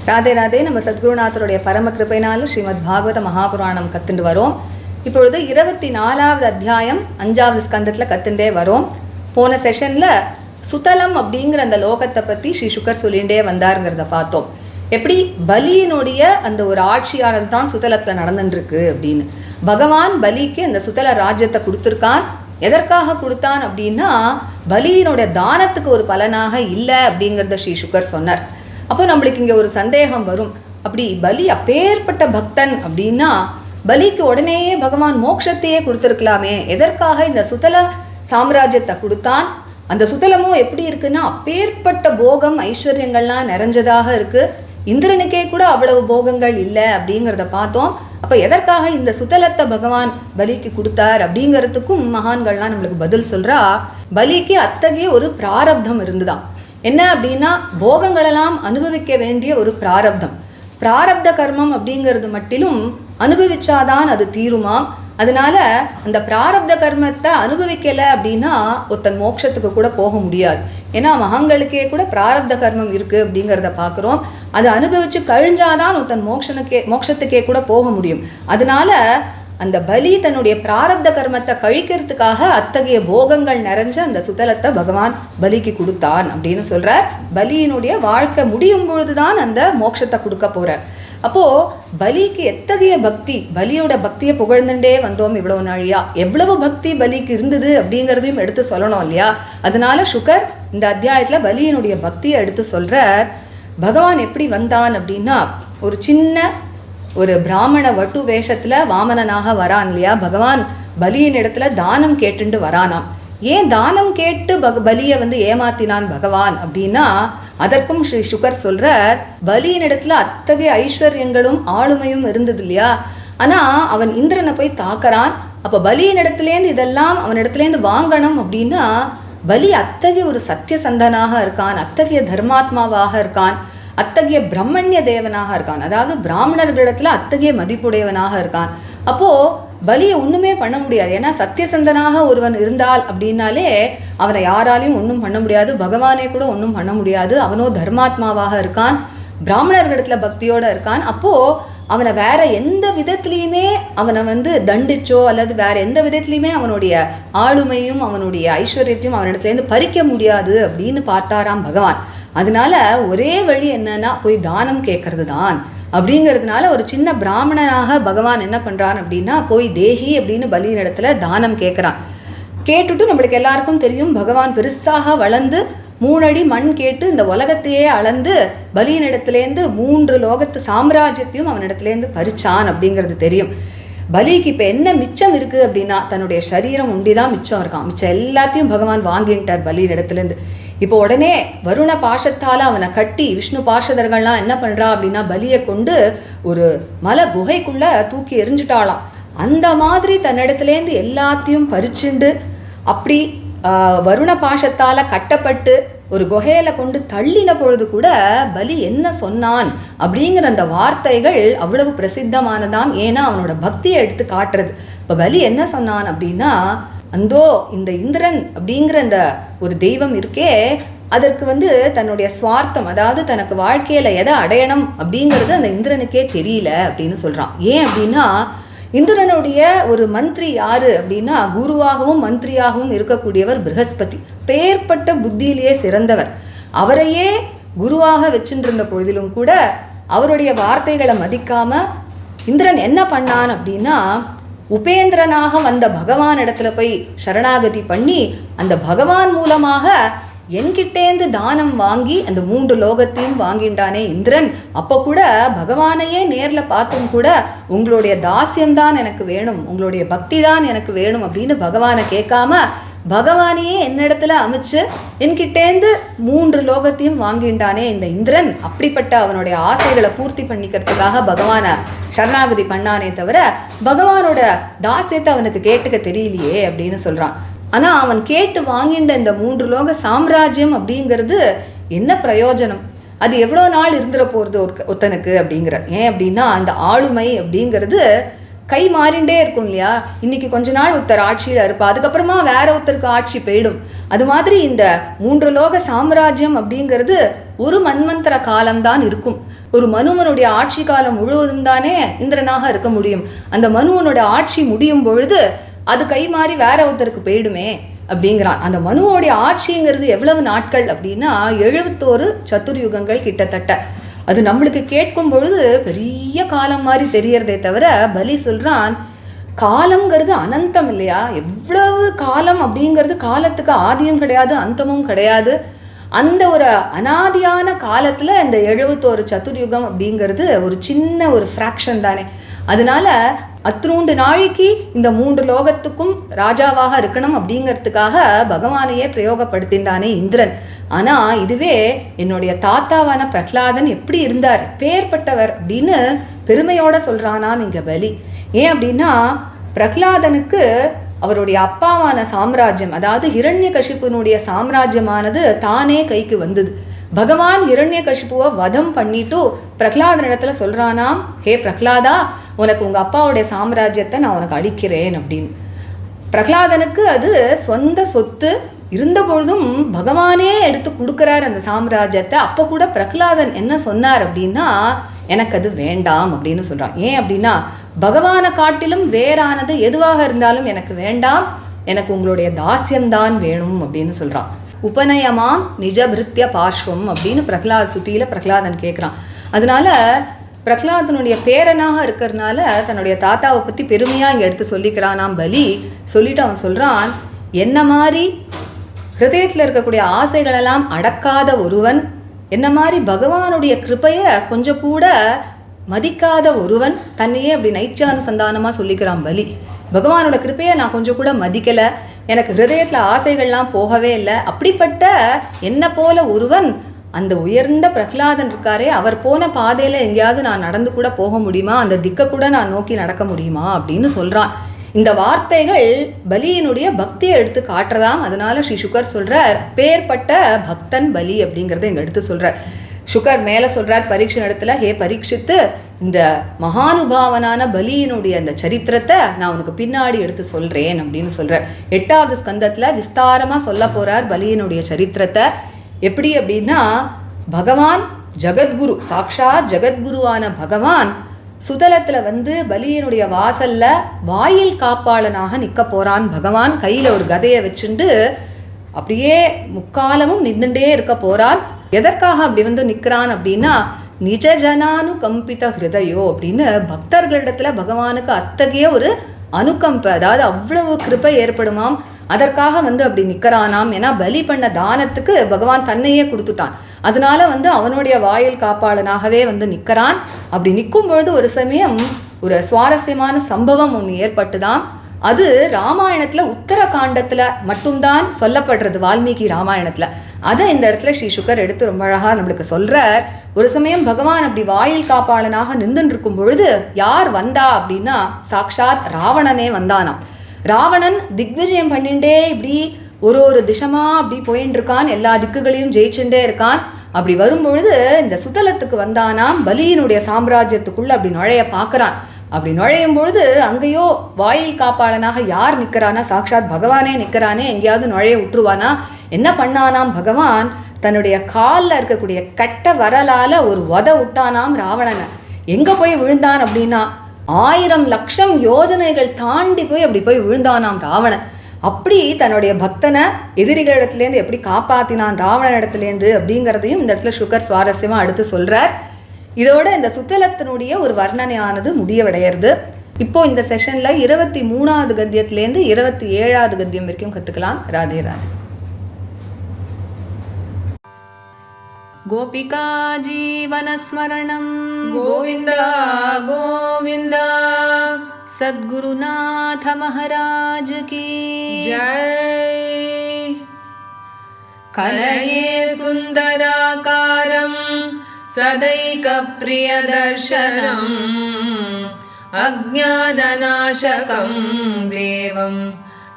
ராதே ராதே. நம்ம சத்குருநாதருடைய பரம கிருபையினால ஸ்ரீமத் பாகவத மகாபுராணம் கத்துண்டு வரோம். இப்பொழுது 24வது அத்தியாயம் 5வது ஸ்கந்தத்தில் கத்துண்டே வரோம். போன செஷனில் சுதலம் அப்படிங்கிற அந்த லோகத்தை பற்றி ஸ்ரீ சுகர் சொல்லிகிட்டே வந்தாருங்கிறத பார்த்தோம். எப்படி பலியினுடைய அந்த ஒரு ஆட்சியானது தான் சுதலத்தில் நடந்துட்டுருக்கு அப்படின்னு. பகவான் பலிக்கு அந்த சுதல ராஜ்யத்தை கொடுத்துருக்கான். எதற்காக கொடுத்தான் அப்படின்னா பலியினுடைய தானத்துக்கு ஒரு பலனாக இல்லை அப்படிங்கிறத ஸ்ரீ சுகர் சொன்னார். அப்போ நம்மளுக்கு இங்கே ஒரு சந்தேகம் வரும், அப்படி பலி அப்பேற்பட்ட பக்தன் அப்படின்னா பலிக்கு உடனேயே பகவான் மோட்சத்தையே கொடுத்துருக்கலாமே, எதற்காக இந்த சுதல சாம்ராஜ்யத்தை கொடுத்தான்? அந்த சுதலமும் எப்படி இருக்குன்னா அப்பேற்பட்ட போகம் ஐஸ்வர்யங்கள்லாம் நிறைஞ்சதாக இருக்கு. இந்திரனுக்கே கூட அவ்வளவு போகங்கள் இல்லை அப்படிங்கிறத பார்த்தோம். அப்போ எதற்காக இந்த சுதலத்தை பகவான் பலிக்கு கொடுத்தார் அப்படிங்கிறதுக்கும் மகான்கள்லாம் நம்மளுக்கு பதில் சொல்றா. பலிக்கு அத்தகைய ஒரு பிராரப்தம் இருந்துதான். என்ன அப்படின்னா போகங்களெல்லாம் அனுபவிக்க வேண்டிய ஒரு பிராரப்தம். பிராரப்த கர்மம் அப்படிங்கிறது மட்டிலும் அனுபவிச்சாதான் அது தீருமாம். அதனால அந்த பிராரப்த கர்மத்தை அனுபவிக்கலை அப்படின்னா ஒருத்தன் மோட்சத்துக்கு கூட போக முடியாது. ஏன்னா மகான்களுக்கே கூட பிராரப்த கர்மம் இருக்குது அப்படிங்கிறத பார்க்குறோம். அதை அனுபவித்து கழிஞ்சாதான் ஒருத்தன் மோட்சத்துக்கே கூட போக முடியும். அதனால அந்த பலி தன்னுடைய பிராரப்த கர்மத்தை கழிக்கிறதுக்காக அத்தகைய போகங்கள் நிறைஞ்ச அந்த சுதலத்தை பகவான் பலிக்கு கொடுத்தான் அப்படின்னு சொல்றார். பலியினுடைய வாழ்க்கை முடியும் பொழுதுதான் அந்த மோட்சத்தை கொடுக்க போறார். அப்போ பலிக்கு எத்தகைய பக்தி, பலியோட பக்தியை புகழ்ந்துட்டே வந்தோம் இவ்வளவு நாழியா. எவ்வளவு பக்தி பலிக்கு இருந்தது அப்படிங்கிறதையும் எடுத்து சொல்லணும் இல்லையா? அதனால சுகர் இந்த அத்தியாயத்துல பலியினுடைய பக்தியை எடுத்து சொல்றார். பகவான் எப்படி வந்தான் அப்படின்னா ஒரு சின்ன ஒரு பிராமண வட்டு வேஷத்துல வாமனனாக வரான் இல்லையா? பகவான் பலியின் இடத்துல தானம் கேட்டுண்டு வரானாம். ஏன் தானம் கேட்டு பலியை ஏமாத்தினான் பகவான் அப்படின்னா அதற்கும் ஸ்ரீ சுகர் சொல்றார், பலியின் இடத்துல அத்தகைய ஐஸ்வர்யங்களும் ஆளுமையும் இருந்தது இல்லையா? ஆனா அவன் இந்திரனை போய் தாக்குறான். அப்ப பலியின் இடத்துலேருந்து இதெல்லாம் அவன் இடத்துலேருந்து வாங்கணும் அப்படின்னா பலி அத்தகைய ஒரு சத்தியசந்தனாக இருக்கான், அத்தகைய தர்மாத்மாவாக இருக்கான், அத்தகைய பிரம்மண்ய தேவனாக இருக்கான். அதாவது பிராமணர்களிடத்துல அத்தகைய மதிப்புடையவனாக இருக்கான். அப்போ பலியை ஒண்ணுமே பண்ண முடியாது. ஏன்னா சத்தியசந்தனாக ஒருவன் இருந்தால் அப்படின்னாலே அவனை யாராலையும் ஒன்றும் பண்ண முடியாது, பகவானே கூட ஒன்றும் பண்ண முடியாது. அவனோ தர்மாத்மாவாக இருக்கான், பிராமணர்களிடத்துல பக்தியோட இருக்கான். அப்போ அவனை வேற எந்த விதத்திலையுமே அவனை தண்டிச்சோ அல்லது வேற எந்த விதத்திலையுமே அவனுடைய ஆளுமையும் அவனுடைய ஐஸ்வர்யத்தையும் அவனிடத்துலேருந்து பறிக்க முடியாது அப்படின்னு பார்த்தாராம் பகவான். அதனால ஒரே வழி என்னன்னா போய் தானம் கேட்கறது தான் அப்படிங்கிறதுனால ஒரு சின்ன பிராமணனாக பகவான் என்ன பண்றான் அப்படின்னா போய் தேகி அப்படின்னு பலியின் இடத்துல தானம் கேட்கறான். கேட்டுட்டு நம்மளுக்கு எல்லாருக்கும் தெரியும் பகவான் பெருசாக வளர்ந்து 3 அடி மண் கேட்டு இந்த உலகத்தையே அளந்து பலியின் இடத்துலேருந்து 3 லோகத்து சாம்ராஜ்யத்தையும் அவனிடத்துலேருந்து பறிச்சான் அப்படிங்கிறது தெரியும். பலிக்கு இப்போ என்ன மிச்சம் இருக்குது அப்படின்னா தன்னுடைய சரீரம் உண்டிதான் மிச்சம் இருக்கான். மிச்சம் எல்லாத்தையும் பகவான் வாங்கிட்டார் பலியின் இடத்துலேருந்து. இப்போ உடனே வருண பாஷத்தால் அவனை கட்டி விஷ்ணு பார்ஷதர்கள்லாம் என்ன பண்ணுறா அப்படின்னா பலியை கொண்டு ஒரு மலை குகைக்குள்ள தூக்கி எரிஞ்சுட்டாளாம். அந்த மாதிரி தன்னிடத்துலேருந்து எல்லாத்தையும் பறிச்சுண்டு அப்படி வருண பாஷத்தால் கட்டப்பட்டு ஒரு குகையில கொண்டு தள்ளின பொழுது கூட பலி என்ன சொன்னான் அப்படிங்கிற அந்த வார்த்தைகள் அவ்வளவு பிரசித்தமானதாம். ஏன்னா அவனோட பக்தியை எடுத்து காட்டுறது. இப்போ பலி என்ன சொன்னான் அப்படின்னா, அந்தோ இந்த இந்திரன் அப்படிங்கிற அந்த ஒரு தெய்வம் இருக்கே அதற்கு தன்னுடைய சுவார்த்தம், அதாவது தனக்கு வாழ்க்கையில எதை அடையணும் அப்படிங்கிறது அந்த இந்திரனுக்கே தெரியல அப்படின்னு சொல்றான். ஏன் அப்படின்னா இந்திரனுடைய ஒரு மந்திரி யாரு அப்படின்னா குருவாகவும் மந்திரியாகவும் இருக்கக்கூடியவர் ப்ரஹஸ்பதி. பேர்பட்ட புத்தியிலேயே சிறந்தவர். அவரையே குருவாக வச்சுருந்த பொழுதிலும் கூட அவருடைய வார்த்தைகளை மதிக்காம இந்திரன் என்ன பண்ணான் அப்படின்னா உபேந்திரனாக வந்த பகவான் இடத்துல போய் சரணாகதி பண்ணி அந்த பகவான் மூலமாக என்கிட்டேந்து தானம் வாங்கி அந்த 3 லோகத்தையும் வாங்கிண்டானே இந்திரன். அப்போ கூட பகவானையே நேரில் பார்த்தும் கூட உங்களுடைய தாசியம்தான் எனக்கு வேணும், உங்களுடைய பக்தி தான் எனக்கு வேணும் அப்படின்னு பகவானை கேட்காம பகவானையே என்னிடத்துல அமைச்சு என்கிட்டேந்து 3 லோகத்தையும் வாங்கிண்டானே இந்த இந்திரன். அப்படிப்பட்ட அவனுடைய ஆசைகளை பூர்த்தி பண்ணிக்கிறதுக்காக பகவானை சரணாகதி பண்ணானே தவிர பகவானோட தாசியத்தை அவனுக்கு கேட்டுக்க தெரியலையே அப்படின்னு சொல்றான். ஆனா அவன் கேட்டு வாங்கின்ற இந்த 3 லோக சாம்ராஜ்யம் அப்படிங்கிறது என்ன பிரயோஜனம்? அது எவ்வளோ நாள் இருந்துட போகிறது ஒருத்தனுக்கு அப்படிங்கிற. ஏன் அப்படின்னா அந்த ஆளுமை அப்படிங்கிறது கை மாறிண்டே இருக்கும் இல்லையா? இன்னைக்கு கொஞ்ச நாள் ஒருத்தர் ஆட்சியில் இருப்பா, அதுக்கப்புறமா வேற ஒருத்தருக்கு ஆட்சி போயிடும். அது மாதிரி இந்த 3 லோக சாம்ராஜ்யம் அப்படிங்கிறது ஒரு மன்வந்தர காலம்தான் இருக்கும். ஒரு மனுவனுடைய ஆட்சி காலம் முழுவதும் தானே இந்திரனாக இருக்க முடியும். அந்த மனுவனுடைய ஆட்சி முடியும் பொழுது அது கை மாறி வேற ஒருத்தருக்கு போயிடுமே அப்படிங்கிறான். அந்த மனுவோடைய ஆட்சிங்கிறது எவ்வளவு நாட்கள் அப்படின்னா 71 சதுர்யுகங்கள் கிட்டத்தட்ட. அது நம்மளுக்கு கேட்கும் பொழுது பெரிய காலம் மாதிரி தெரியறதே தவிர பலி சொல்றான் காலம்ங்கிறது அனந்தம் இல்லையா? எவ்வளவு காலம் அப்படிங்கிறது, காலத்துக்கு ஆதியும் கிடையாது அந்தமும் கிடையாது. அந்த ஒரு அனாதியான காலத்துல இந்த 71 சதுர்யுகம் அப்படிங்கிறது ஒரு சின்ன ஒரு ஃப்ராக்ஷன் தானே. அதனால அத்ரூண்டு நாளைக்கு இந்த 3 லோகத்துக்கும் ராஜாவாக இருக்கணும் அப்படிங்கிறதுக்காக பகவானையே பிரயோகப்படுத்தின்றானே இந்திரன். ஆனா இதுவே என்னுடைய தாத்தாவான பிரகலாதன் எப்படி இருந்தார், பேர்பட்டவர் அப்படின்னு பெருமையோட சொல்றானாம் இங்க பலி. ஏன் அப்படின்னா பிரகலாதனுக்கு அவருடைய அப்பாவான சாம்ராஜ்யம், அதாவது ஹிரண்யகசிபுனுடைய சாம்ராஜ்யமானது தானே கைக்கு வந்தது. பகவான் ஹிரண்யகசிபுவை வதம் பண்ணிட்டு பிரகலாதன் இடத்துல சொல்றானாம், ஹே பிரகலாதா, உனக்கு உங்க அப்பாவுடைய சாம்ராஜ்யத்தை நான் உனக்கு அளிக்கிறேன் அப்படின்னு. பிரகலாதனுக்கு அது சொந்த சொத்து இருந்த பொழுதும் பகவானே எடுத்து கொடுக்குறார் அந்த சாம்ராஜ்யத்தை. அப்போ கூட பிரகலாதன் என்ன சொன்னார் அப்படின்னா, எனக்கு அது வேண்டாம் அப்படின்னு சொல்றான். ஏன் அப்படின்னா பகவானை காட்டிலும் வேறானது எதுவாக இருந்தாலும் எனக்கு வேண்டாம், எனக்கு உங்களுடைய தாஸ்யம்தான் வேணும் அப்படின்னு சொல்றான். உபநயமாம் நிஜபிருத்திய பார்ஷ்வம் அப்படின்னு பிரகலாத சுத்தியில பிரகலாதன் கேட்குறான். அதனால பிரகலாதனுடைய பேரனாக இருக்கிறதுனால தன்னுடைய தாத்தாவை பற்றி பெருமையாக இங்கே எடுத்து சொல்லிக்கிறானாம் பலி. சொல்லிட்டு அவன் சொல்கிறான், என்ன மாதிரி ஹிருதயத்தில் இருக்கக்கூடிய ஆசைகளெல்லாம் அடக்காத ஒருவன், என்ன மாதிரி பகவானுடைய கிருபையை கொஞ்சம் கூட மதிக்காத ஒருவன், தன்னையே அப்படி நைச்சானுசந்தானமாக சொல்லிக்கிறான் பலி. பகவானோட கிருபையை நான் கொஞ்சம் கூட மதிக்கலை, எனக்கு ஹிருதயத்தில் ஆசைகள்லாம் போகவே இல்லை. அப்படிப்பட்ட என்ன போல ஒருவன், அந்த உயர்ந்த பிரகலாதன் இருக்காரே, அவர் போன பாதையில் எங்கேயாவது நான் நடந்து கூட போக முடியுமா, அந்த திக்கை கூட நான் நோக்கி நடக்க முடியுமா அப்படின்னு சொல்கிறான். இந்த வார்த்தைகள் பலியினுடைய பக்தியை எடுத்து காட்டுறதாம். அதனால ஸ்ரீ சுகர் சொல்கிறார், பேர்பட்ட பக்தன் பலி அப்படிங்கிறத இங்கே எடுத்து சொல்கிறார். சுகர் மேலே சொல்கிறார் பரீட்சன் இடத்துல, ஹே பரீட்சித்து, இந்த மகானுபாவனான பலியினுடைய அந்த சரித்திரத்தை நான் உனக்கு பின்னாடி எடுத்து சொல்கிறேன் அப்படின்னு சொல்கிறார். 8வது ஸ்கந்தத்தில் விஸ்தாரமாக சொல்ல போகிறார் பலியினுடைய சரித்திரத்தை. எப்படி அப்படின்னா, பகவான் ஜகத்குரு, சாக்ஷாத் ஜகத்குருவான பகவான் சுதலத்தில் வந்து பலியினுடைய வாசல்ல வாயில் காப்பாளனாக நிற்க போகிறான். பகவான் கையில் ஒரு கதையை வச்சுண்டு அப்படியே முக்காலமும் நின்றுண்டே இருக்க போகிறான். எதற்காக அப்படி வந்து நிற்கிறான் அப்படின்னா, நிஜ ஜனானு கம்பித ஹிருதயோ அப்படின்னு பக்தர்களிடத்துல பகவானுக்கு அத்தகைய ஒரு அனுகம்ப, அதாவது அவ்வளவு கிருபை ஏற்படுமாம். அதற்காக வந்து அப்படி நிற்கிறானாம். ஏன்னா பலி பண்ண தானத்துக்கு பகவான் தன்னையே கொடுத்துட்டான். அதனால வந்து அவனுடைய வாயில் காப்பாளனாகவே வந்து நிற்கிறான். அப்படி நிற்கும் பொழுது ஒரு சமயம் ஒரு சுவாரஸ்யமான சம்பவம் ஒன்று ஏற்பட்டுதான். அது ராமாயணத்தில் உத்தரகாண்டத்தில் மட்டும்தான் சொல்லப்படுறது, வால்மீகி ராமாயணத்தில். அதை இந்த இடத்துல ஸ்ரீ சுகர் எடுத்து ரொம்ப அழகாக நம்மளுக்கு சொல்கிறார். ஒரு சமயம் பகவான் அப்படி வாயில் காப்பாளனாக நின்றுட்டு இருக்கும் பொழுது யார் வந்தா அப்படின்னா, சாக்ஷாத் ராவணனே வந்தானாம். ராவணன் திக்விஜயம் பண்ணிண்டே இப்படி ஒரு திசமா அப்படி போயின்னு இருக்கான், எல்லா திக்குகளையும் ஜெயிச்சுட்டே இருக்கான். அப்படி வரும்பொழுது இந்த சுதலத்துக்கு வந்தானாம், பலியினுடைய சாம்ராஜ்யத்துக்குள்ள அப்படி நுழைய பார்க்குறான். அப்படி நுழையும் பொழுது அங்கேயோ வாயில் காப்பாளனாக யார் நிற்கிறானா, சாக்ஷாத் பகவானே நிற்கிறானே, எங்கேயாவது நுழைய விட்டுருவானா. என்ன பண்ணானாம் பகவான், தன்னுடைய காலில் இருக்கக்கூடிய கட்ட வரலால் ஒரு உத விட்டானாம் ராவணனை. எங்கே போய் விழுந்தான் அப்படின்னா, 1000 லட்சம் யோஜனைகள் தாண்டி போய் அப்படி போய் விழுந்தானாம் ராவணன். அப்படி தன்னுடைய பக்தனை எதிரிகளிடத்துலேருந்து எப்படி காப்பாற்றினான் ராவணன் இடத்துலேருந்து அப்படிங்கிறதையும் இந்த இடத்துல சுகர் சுவாரஸ்யமாக அடுத்து சொல்கிறார். இதோட இந்த சுத்தலத்தினுடைய ஒரு வர்ணனையானது முடிவடைகிறது. இப்போ இந்த செஷன்ல 23வது கத்தியத்திலேருந்து 27வது கத்தியம் வரைக்கும் கத்துக்கலாம். ராதே ராதே. கோபிகா ஜீவனஸ்மரணம் கோவிந்தா கோவிந்தா. சத்குருநாத மகாராஜ் கி ஜெய். கலயே சுந்தராகாரம் சதைக பிரியதர்சனம் அஜ்ஞானநாசகம் தேவம்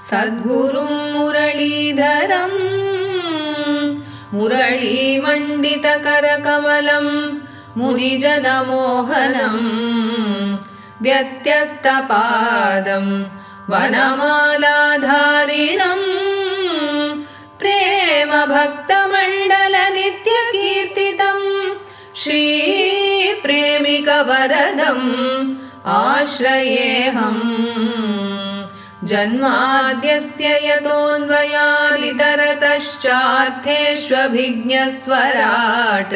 சத்குரும் முரளீதரம் முரளீமண்டிதகரகமலம் முனிஜனமோகனம் व्यत्यस्तपादं वनमालाधारिणम् प्रेम भक्तमण्डल नित्यकीर्तितं श्रीप्रेमिकवरदम् आश्रयेऽहम् जन्माद्यस्य यतोऽन्वयादितरतश्चार्थेष्वभिज्ञस्वराट्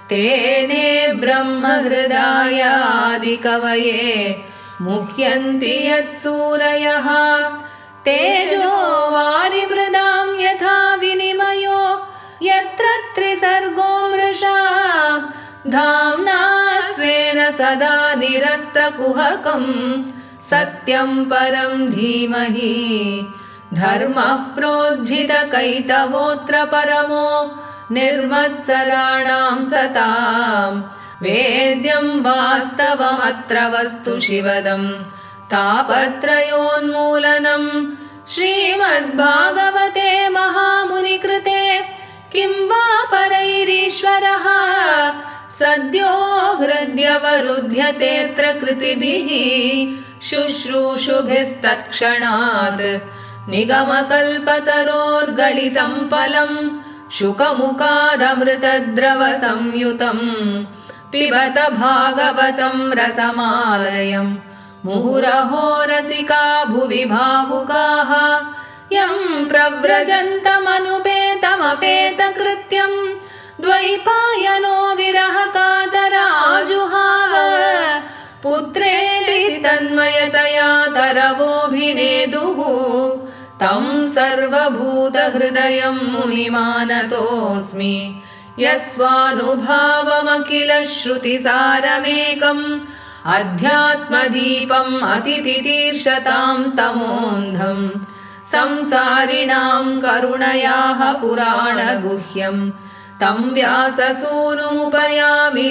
तेने ब्रह्महृदायादिकवये मुह्यन्ति यत्सूरयः तेजो वारिमृदां यथा विनिमयो यत्र त्रिसर्गो मृषा धाम्ना स्वेन सदा निरस्तकुहकं सत्यं परं धीमहि धर्मः प्रोज्झितकैतवोऽत्र परमो निर्मत्सराणां सतां वेद्यं वास्तवमत्र वस्तु शिवदं तापत्रयोन्मूलनं श्रीमद्भागवते महामुनिकृते किं वा परैरीश्वरः सद्यो हृद्यवरुध्यतेऽत्र कृतिभिः शुश्रूषुभिस्तत्क्षणात् निगमकल्पतरोर्गलितं फलं शुकमुखादमृतद्रवसंयुतं पिबत भागवतं रसमालयं मुहुरहो रसिका भुवि भावुकाः यं प्रव्रजन्तमनुपेतमपेतकृत्यं द्वैपायनो विरहकातराजुहाव पुत्रेति तन्मयतया तरवोऽभिनेदुः तं सर्वभूतहृदयं मुनिमानतोऽस्मि यस्वानुभावमखिल श्रुतिसारमेकम् अध्यात्मदीपम् अतितितीर्षतां तमोऽन्धम् संसारिणां करुणयाः पुराणगुह्यं तं व्याससूनुमुपयामि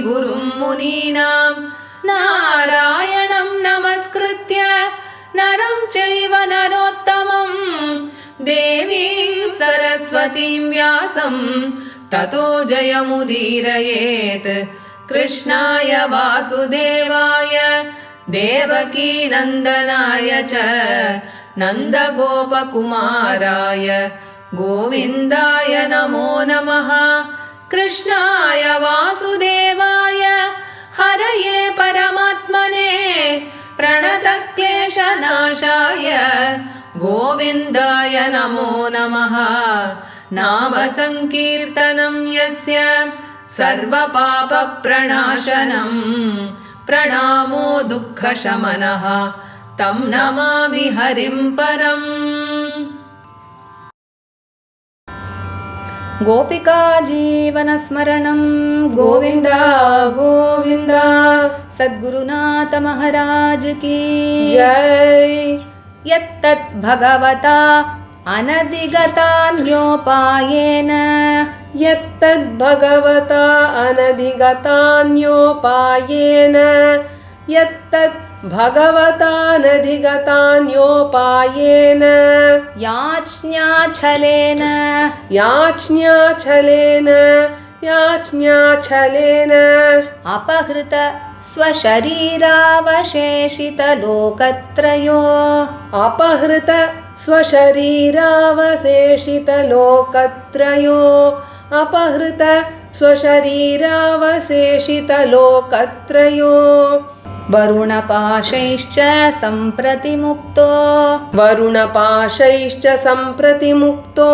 गुरुं मुनीनां नारायणं नमस्कृत्य नरं चैव नरोत्तमं देवीं सरस्वतीं व्यासं ततो जयमुदीरयेत् कृष्णाय वासुदेवाय देवकीनन्दनाय च नन्दगोपकुमाराय गोविन्दाय नमो नमः कृष्णाय वासुदेवाय हरये परमात्मने प्रणतक्लेशनाशाय गोविन्दाय नमो नमः नाम संकीर्तनं यस्य सर्वपापप्रणाशनं प्रणामो दुःखशमनः तं नमामि हरिं परम्। गोपिका जीवनस्मरणं गोविन्द गोविन्द सद्गुरुनाथ महाराज की जय। यत्तत् भगवता अनधिगतान्योपायेन यत्तद्भगवता अनधिगतान्योपायेन यत्तद् भगवतानधिगतान्योपायेन याच्ञाच्छलेन याच्ञाच्छलेन अपहृत स्वशरीरावशेषितलोकत्रयो अपहृत स्वशरीरावशेषितलोकत्रयो अपहृत स्वशरीरावशेषितलोकत्रयो वरुणपाशैश्च सम्प्रतिमुक्तो वरुणपाशैश्च सम्प्रतिमुक्तो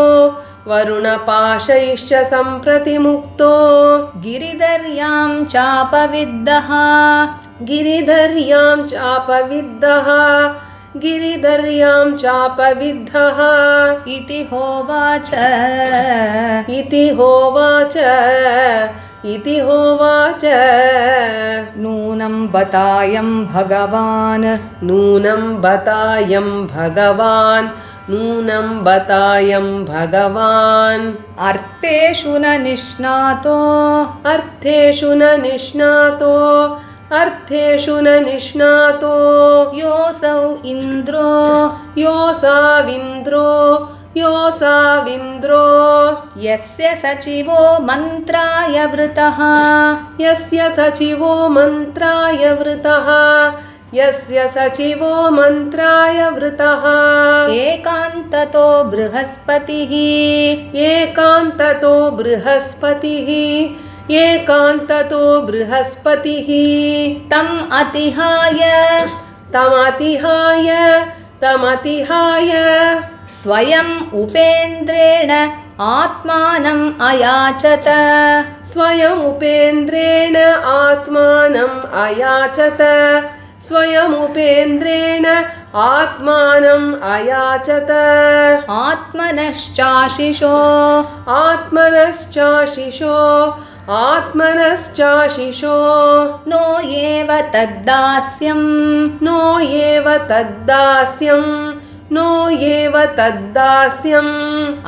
वरुणपाशैश्च सम्प्रतिमुक्तो गिरिधर्यां चापविद्धः गिरिधर्यां चापविद्धः गिरिधर्यां चापविद्धः इति होवाच इति होवाच नूनं बतायं भगवान् नूनं बतायं भगवान् नूनं बतायं भगवान् अर्थेषु न निष्णातो अर्थेषु न निष्णातो अर्थेषु न निष्णातो योऽसौ इन्द्रो योऽसाविन्द्रो यस्य सचिवो मन्त्राय वृतः यस्य सचिवो मन्त्राय वृतः यस्य सचिवो मन्त्राय वृतः एकान्ततो बृहस्पतिः एकान्ततो बृहस्पतिः एकान्ततो बृहस्पतिः तम् अतिहाय तमतिहाय स्वयम् उपेन्द्रेण आत्मानम् अयाचत स्वयमुपेन्द्रेण आत्मानम् अयाचत स्वयमुपेन्द्रेण आत्मानम् अयाचत आत्मनश्चाशिषो आत्मनश्चाशिषो नो एव तद्दास्यम् नो एव तद्दास्यम्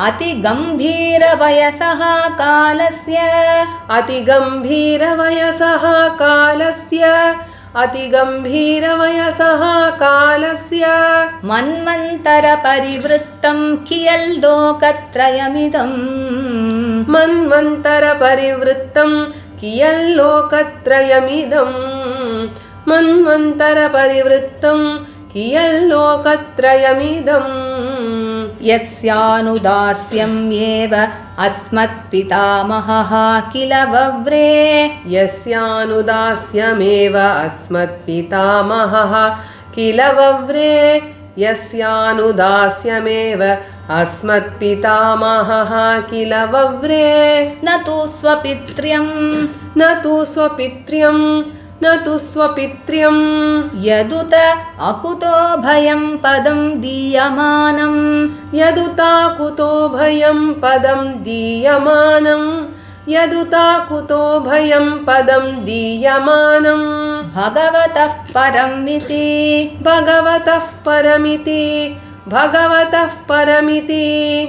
अतिगम्भीरवयसः कालस्य अतिगम्भीरवयसः कालस्य मन्वन्तरपरिवृत्तं कियल्लोकत्रयमिदम् मन्वन्तरपरिवृत्तं कियल्लोकत्रयमिदम् मन्वन्तरपरिवृत्तं कियल्लोकत्रयमिदम् यस्यानुदास्यम् एव अस्मत्पितामहः किल वव्रे यस्यानुदास्यमेव अस्मत्पितामहः किल वव्रे यस्यानुदास्यमेव अस्मत्पितामहः किल वव्रे न तु स्वपित्र्यम् न तु स्वपित्र्यम् यदुत अकुतो भयं पदं दीयमानम् यदुता कुतो भयं पदं दीयमानम् यदुता कुतो भयं पदं दीयमानम् भगवतः परमिति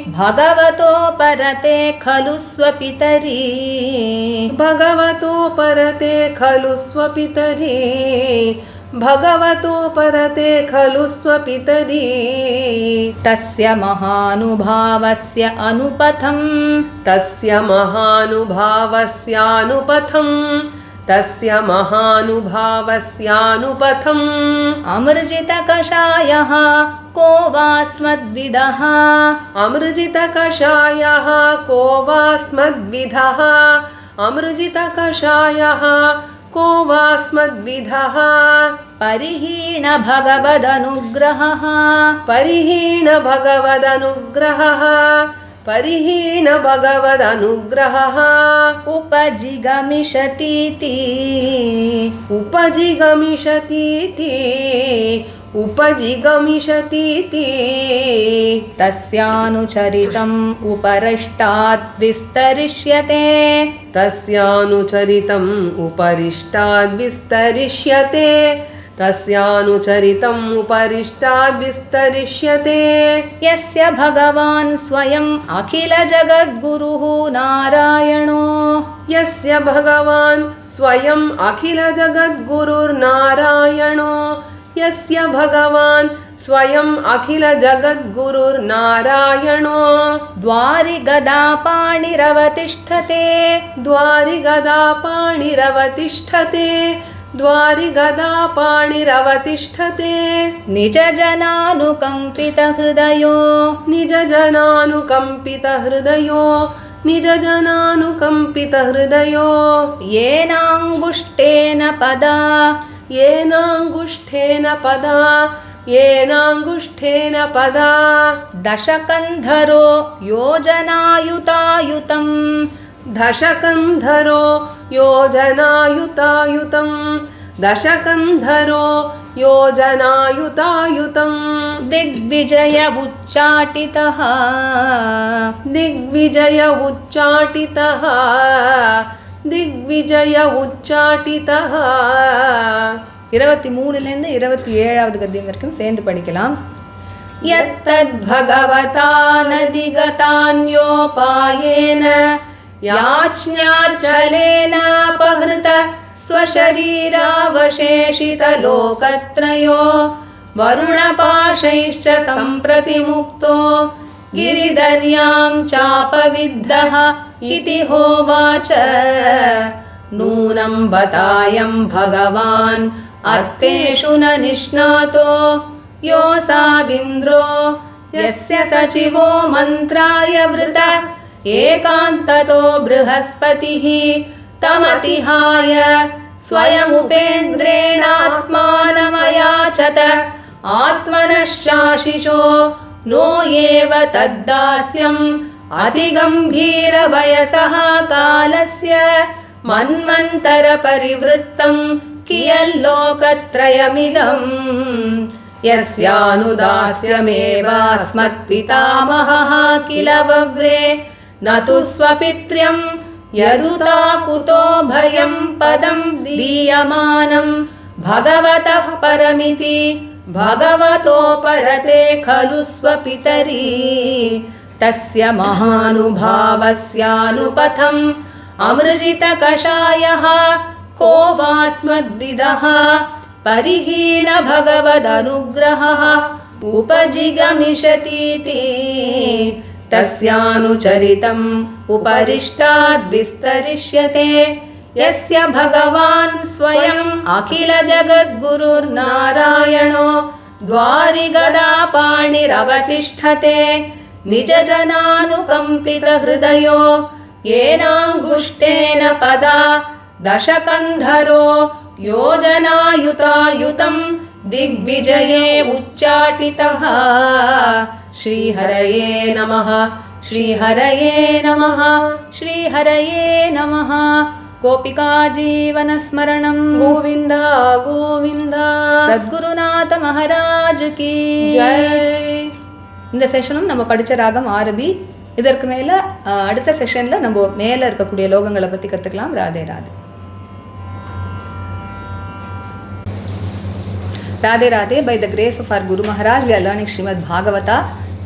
भगवतो परते खलु स्वपितरी भगवतो परते खलु स्वपितरी भगवतो परते खलु स्वपितरी तस्य महानुभावस्य अनुपथम् तस्य महानुभावस्यानुपथम् अमृजितकषायः को वास्मद्विदः अमृजितकषायः को वास्मद्विदः अमृजितकषायः को वास्मद्विदः परिहीण भगवदनुग्रहः परिहीण भगवदनुग्रहः उपजिगमिषतीति तस्यानुचरितम् उपरिष्टात् विस्तरिष्यते तस्यानुचरितम् उपरिष्टाद् विस्तरिष्यते यस्य भगवान् स्वयम् अखिलजगद्गुरुः नारायणो यस्य भगवान् स्वयम् अखिलजगद्गुरुर्नारायणो यस्य भगवान् स्वयम् अखिलजगद्गुरुर्नारायणो द्वारिगदापाणिरवतिष्ठते निजजनानुकम्पितहृदयो येनाङ्गुष्ठेन पदा दशकन्धरो योजनायुतायुतम् दशकन्धरो योजनायुतायुतम् दिग्विजय उच्चाटितः 23லேருந்து 27வது கத்தியம் வரைக்கும் சேர்ந்து படிக்கலாம். यत्तद्भगवता नदिगतान्योपायेन याज्ञाचलेनापहृत स्वशरीरावशेषितलोकत्रयो वरुणपाशैश्च सम्प्रति मुक्तो गिरिदर्यां चापविद्धः इति होवाच नूनं बतायं भगवान् अर्थेषु न निष्णातो योऽसाविन्द्रो यस्य सचिवो मन्त्राय वृत एकान्ततो बृहस्पतिः तमतिहाय स्वयमुपेन्द्रेणात्मानमयाचत आत्मनश्चाशिषो नो एव तद्दास्यम् अतिगम्भीरवयसः कालस्य मन्वन्तरपरिवृत्तं कियल्लोकत्रयमिदम् यस्यानुदास्यमेवास्मत्पितामहः किल वव्रे न तु स्वपित्र्यं यदुता कुतो भयं पदं दीयमानं भगवतः परमिति भगवतो परते खलु स्वपितरी तस्य महानुभावस्यानुपथम् अमृजितकषायः को वास्मद्विदः परिहीन भगवदनुग्रहः उपजिगमिषतीति तस्यानुचरितम् उपरिष्टाद्विस्तरिष्यते यस्य भगवान् स्वयम् अखिल जगद्गुरुर्नारायणो द्वारिगदापाणिरवतिष्ठते निजजनानुकम्पितहृदयो येनाङ्गुष्ठेन पदा दशकन्धरो योजनायुतायुतं दिग्विजये उच्चाटितः श्रीहरये नमः श्रीहरये नमः श्रीहरये नमः गोपिका जीवनस्मरणं गोविन्द गोविन्द सद्गुरुनाथ महाराज की जय இந்த செஷனும் நம்ம படித்த ராகம் ஆரபி. இதற்கு மேலே அடுத்த செஷனில் நம்ம மேலே இருக்கக்கூடிய லோகங்களை பற்றி கற்றுக்கலாம். Radhe Radhe. Radhe Radhe. By the grace of our Guru Maharaj, we are learning Srimad Bhagavata,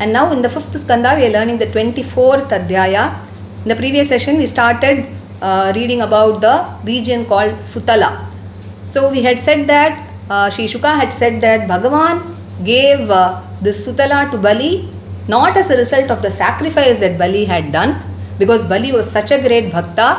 and now in the 5th skanda we are learning the 24th adhyaya. In the previous session we started reading about the region called Sutala. So we had said that Sri Shuka had said that Bhagavan gave this Sutala to Bali not as a result of the sacrifice that Bali had done, because Bali was such a great bhakta,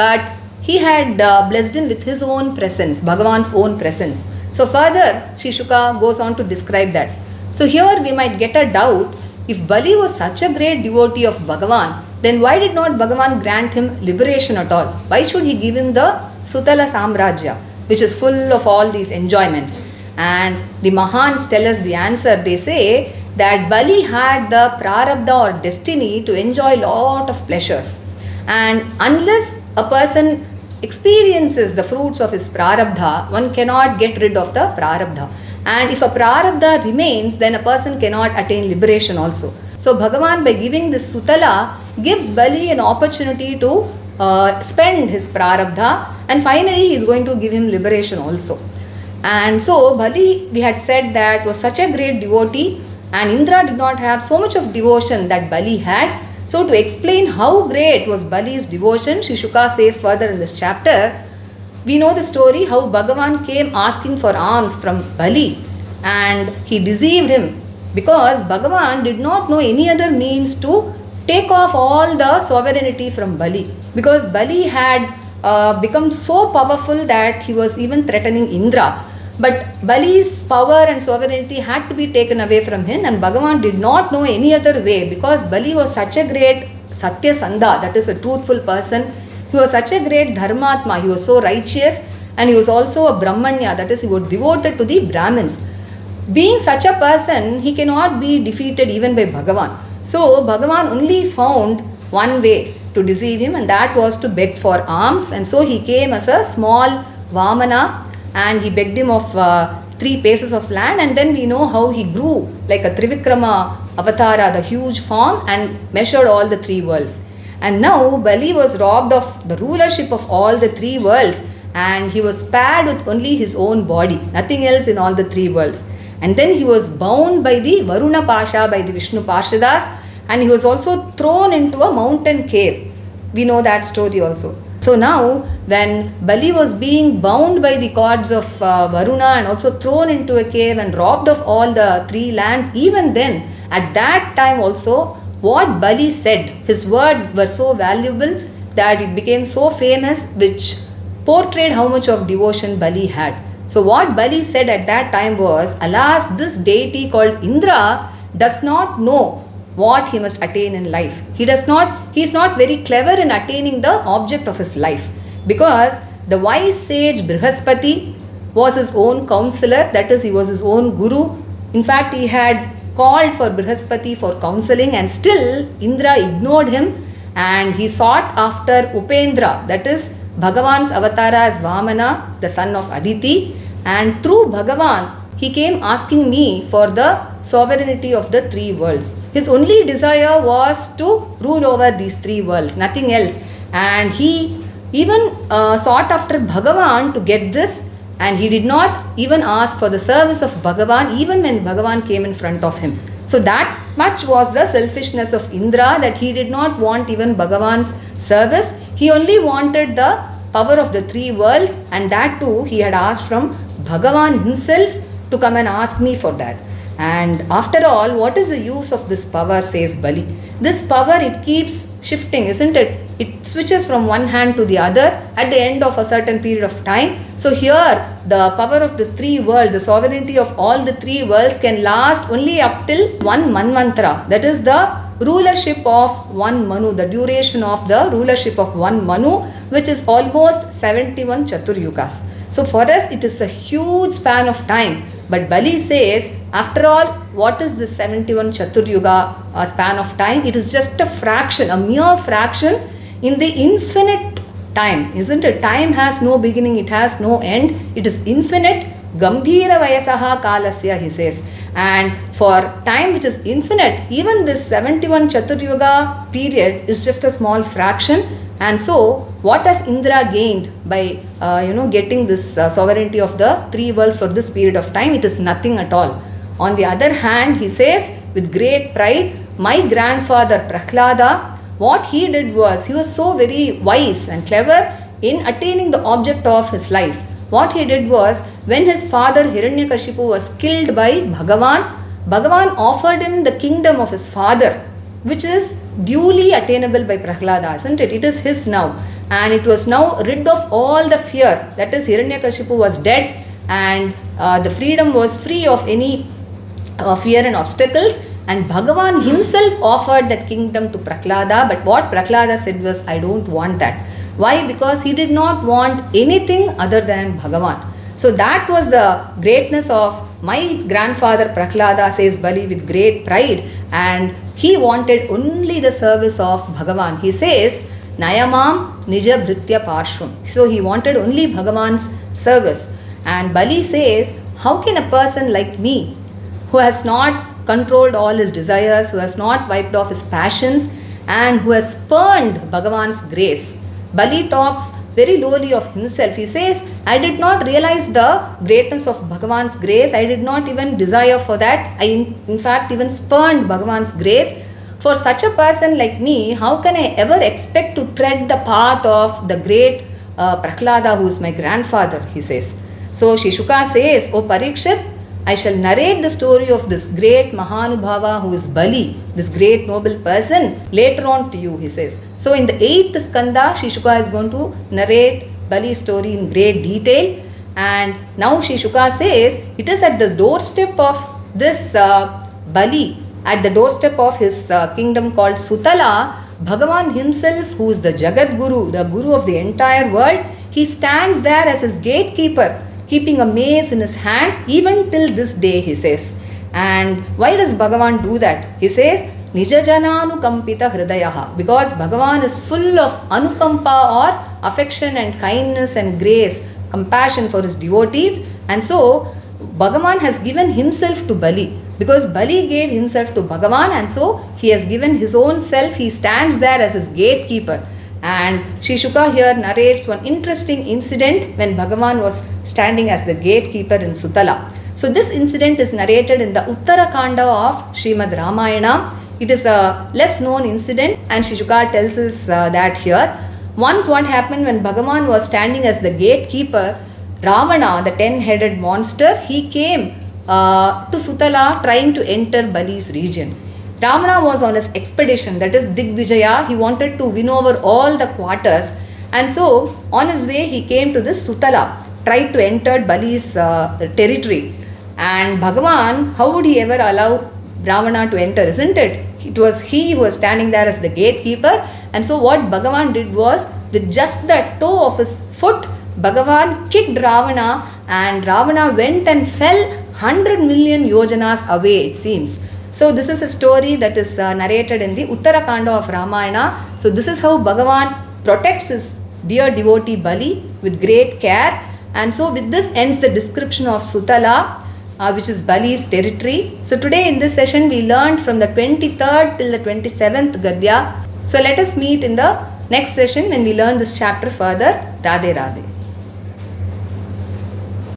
but he had blessed him with his own presence, Bhagavan's own presence. So further Sri Shuka goes on to describe that. So here we might get a doubt, if Bali was such a great devotee of Bhagavan, then why did not Bhagavan grant him liberation at all? Why should he give him the Sutala Samrajya, which is full of all these enjoyments? And the Mahans tell us the answer. They say that Bali had the prarabdha or destiny to enjoy lot of pleasures, and unless a person experiences the fruits of his prarabdha, one cannot get rid of the prarabdha, and if a prarabdha remains, then a person cannot attain liberation also. So Bhagavan, by giving this Sutala, gives Bali an opportunity to spend his prarabdha, and finally he is going to give him liberation also. And so Bali, we had said that, was such a great devotee, and Indra did not have so much of devotion that Bali had. So to explain how great was Bali's devotion, Sri Shuka says further in this chapter, we know the story how Bhagavan came asking for alms from Bali, and he deceived him, because Bhagavan did not know any other means to take off all the sovereignty from Bali, because Bali had become so powerful that he was even threatening Indra. But Bali's power and sovereignty had to be taken away from him, and Bhagavan did not know any other way, because Bali was such a great Satya Sandha, that is a truthful person. He was such a great Dharmatma, he was so righteous, and he was also a Brahmanya, that is, he was devoted to the Brahmins. Being such a person, he cannot be defeated even by Bhagavan. So Bhagavan only found one way to deceive him, and that was to beg for alms. And so he came as a small Vamana, and he begged him of 3 paces of land, and then we know how he grew like a Trivikrama Avatara, the huge form, and measured all the 3 worlds. And now Bali was robbed of the rulership of all the 3 worlds, and he was spared with only his own body, nothing else in all the 3 worlds. And then he was bound by the Varuna Pasha, by the Vishnu Parshadas, and he was also thrown into a mountain cave. We know that story also. So now when Bali was being bound by the cords of Varuna and also thrown into a cave and robbed of all the 3 lands, even then at that time also what Bali said, his words were so valuable that it became so famous, which portrayed how much of devotion Bali had. So what Bali said at that time was, alas, this deity called Indra does not know what he must attain in life. He is not very clever in attaining the object of his life, because the wise sage Brihaspati was his own counselor, that is, he was his own guru. In fact, he had called for Brihaspati for counseling, and still Indra ignored him, and he sought after Upendra, that is Bhagavan's avatar as Vamana, the son of Aditi, and through Bhagavan he came asking me for the sovereignty of the three worlds. His only desire was to rule over these three worlds, nothing else. And he even sought after Bhagavan to get this, and he did not even ask for the service of Bhagavan even when Bhagavan came in front of him. So that much was the selfishness of Indra, that he did not want even Bhagavan's service. He only wanted the power of the three worlds, and that too he had asked from Bhagavan himself to come and ask me for that. And after all, what is the use of this power, says Bali? This power, it keeps shifting, isn't it? It switches from one hand to the other at the end of a certain period of time. So here, the power of the three worlds, the sovereignty of all the three worlds can last only up till one Manvantara. That is the rulership of one Manu, the duration of the rulership of one Manu, which is almost 71 Chaturyugas. So for us, it is a huge span of time. But Bali says, after all, what is this 71 Chaturyuga span of time? It is just a fraction, a mere fraction in the infinite time, isn't it? Time has no beginning, it has no end, it is infinite. Gambhira Vayasaha Kalasya, he says. And for time which is infinite, even this 71 Chaturyuga period is just a small fraction. And so, what has Indra gained by getting this sovereignty of the three worlds for this period of time? It is nothing at all. On the other hand, he says with great pride, my grandfather Prahlada, what he did was, he was so very wise and clever in attaining the object of his life. What he did was, when his father Hiranyakashipu was killed by Bhagavan, Bhagavan offered him the kingdom of his father, which is duly attainable by Prahlada, isn't it? It is his now, and it was now rid of all the fear. That is, Hiranyakashipu was dead, and the freedom was free of any fear and obstacles, and Bhagavan himself offered that kingdom to Prahlada. But what Prahlada said was, I don't want that. Why? Because he did not want anything other than Bhagavan. So that was the greatness of my grandfather Prahlada, says Bali with great pride, and he wanted only the service of Bhagavan. He says, Nayamam Nija Bhritya Parshvam. So he wanted only Bhagavan's service. And Bali says, how can a person like me, who has not controlled all his desires, who has not wiped off his passions, and who has spurned Bhagavan's grace? Bali talks very lowly of himself. He says, I did not realize the greatness of Bhagavan's grace. I did not even desire for that. I in fact even spurned Bhagavan's grace. For such a person like me, how can I ever expect to tread the path of the great Prahlada, who is my grandfather, he says. So Shishuka says, O Parikshit, I shall narrate the story of this great Mahanubhava who is Bali, this great noble person, later on to you, he says. So in the 8th skanda, Shishuka is going to narrate Bali's story in great detail. And now Shishuka says, it is at the doorstep of this Bali, at the doorstep of his kingdom called Sutala, Bhagavan himself, who is the Jagat Guru, the Guru of the entire world, he stands there as his gatekeeper, keeping a mace in his hand, even till this day, he says. And why does Bhagavan do that? He says, Nijajananukampita hridayaha, because Bhagavan is full of anukampa, or affection and kindness and grace, compassion for his devotees. And so Bhagavan has given himself to Bali, because Bali gave himself to Bhagavan, and so he has given his own self. He stands there as his gatekeeper. And Shishuka here narrates one interesting incident when Bhagavan was standing as the gatekeeper in Sutala. So this incident is narrated in the Uttarakanda of Srimad Ramayana. It is a less known incident, and Shishuka tells us that here. Once what happened when Bhagavan was standing as the gatekeeper, Ravana, the 10-headed monster, he came to Sutala trying to enter Bali's region. Ravana was on his expedition, that is Digvijaya. He wanted to win over all the quarters, And so on his way he came to this Sutala, tried to enter Bali's territory. And Bhagavan, how would he ever allow Ravana to enter, isn't it? It was he who was standing there as the gatekeeper. And so what Bhagavan did was, with just the toe of his foot, Bhagavan kicked Ravana, and Ravana went and fell 100 million yojanas away, it seems. So this is a story that is narrated in the Uttarakanda of Ramayana. So this is how Bhagavan protects his dear devotee Bali with great care. And so with this ends the description of Sutala, which is Bali's territory. So today in this session we learned from the 23rd till the 27th Gadya. So let us meet in the next session when we learn this chapter further. Radhe Radhe.